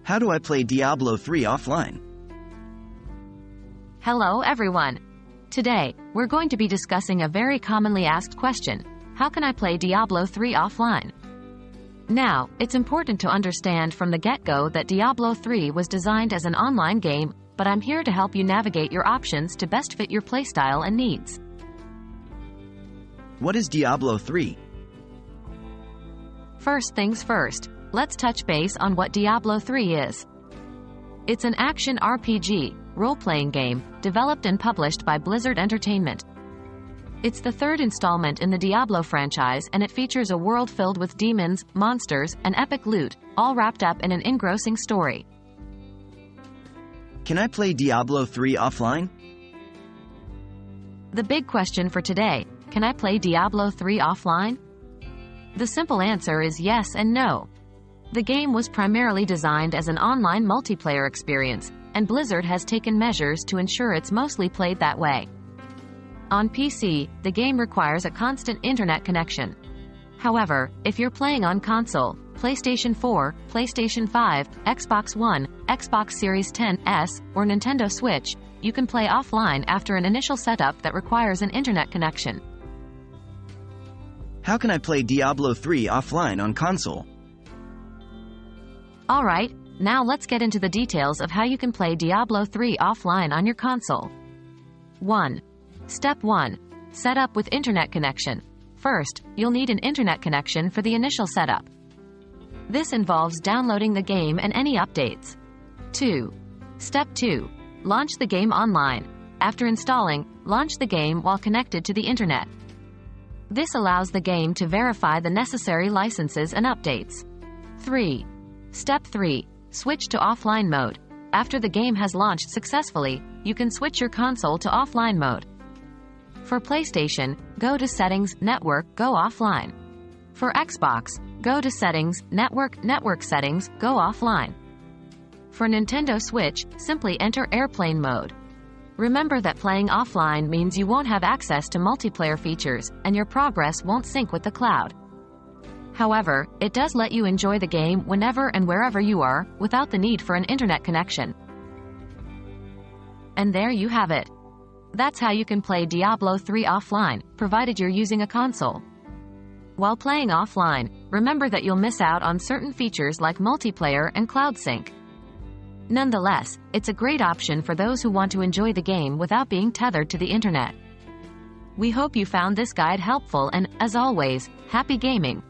How do I play Diablo 3 offline? Hello everyone. Today, we're going to be discussing a very commonly asked question. How can I play Diablo 3 offline? Now, it's important to understand from the get-go that Diablo 3 was designed as an online game, but I'm here to help you navigate your options to best fit your playstyle and needs. What is Diablo 3? First things first, let's touch base on what Diablo 3 is. It's an action RPG, role-playing game, developed and published by Blizzard Entertainment. It's the third installment in the Diablo franchise, and it features a world filled with demons, monsters, and epic loot, all wrapped up in an engrossing story. Can I play Diablo 3 offline? The big question for today, can I play Diablo 3 offline? The simple answer is yes and no. The game was primarily designed as an online multiplayer experience, and Blizzard has taken measures to ensure it's mostly played that way. On PC, the game requires a constant internet connection. However, if you're playing on console, PlayStation 4, PlayStation 5, Xbox One, Xbox Series X, or Nintendo Switch, you can play offline after an initial setup that requires an internet connection. How can I play Diablo 3 offline on console? Alright, now let's get into the details of how you can play Diablo 3 offline on your console. 1. Step 1. Set up with internet connection. First, you'll need an internet connection for the initial setup. This involves downloading the game and any updates. 2. Step 2. Launch the game online. After installing, launch the game while connected to the internet. This allows the game to verify the necessary licenses and updates. 3. Step 3. Switch to offline mode. After the game has launched successfully, you can switch your console to offline mode. For PlayStation, go to Settings, Network, go offline. For Xbox, go to Settings, Network Settings, go offline. For Nintendo Switch, simply enter Airplane mode. Remember that playing offline means you won't have access to multiplayer features, and your progress won't sync with the cloud. However, it does let you enjoy the game whenever and wherever you are, without the need for an internet connection. And there you have it. That's how you can play Diablo 3 offline, provided you're using a console. While playing offline, remember that you'll miss out on certain features like multiplayer and cloud sync. Nonetheless, it's a great option for those who want to enjoy the game without being tethered to the internet. We hope you found this guide helpful and, as always, happy gaming!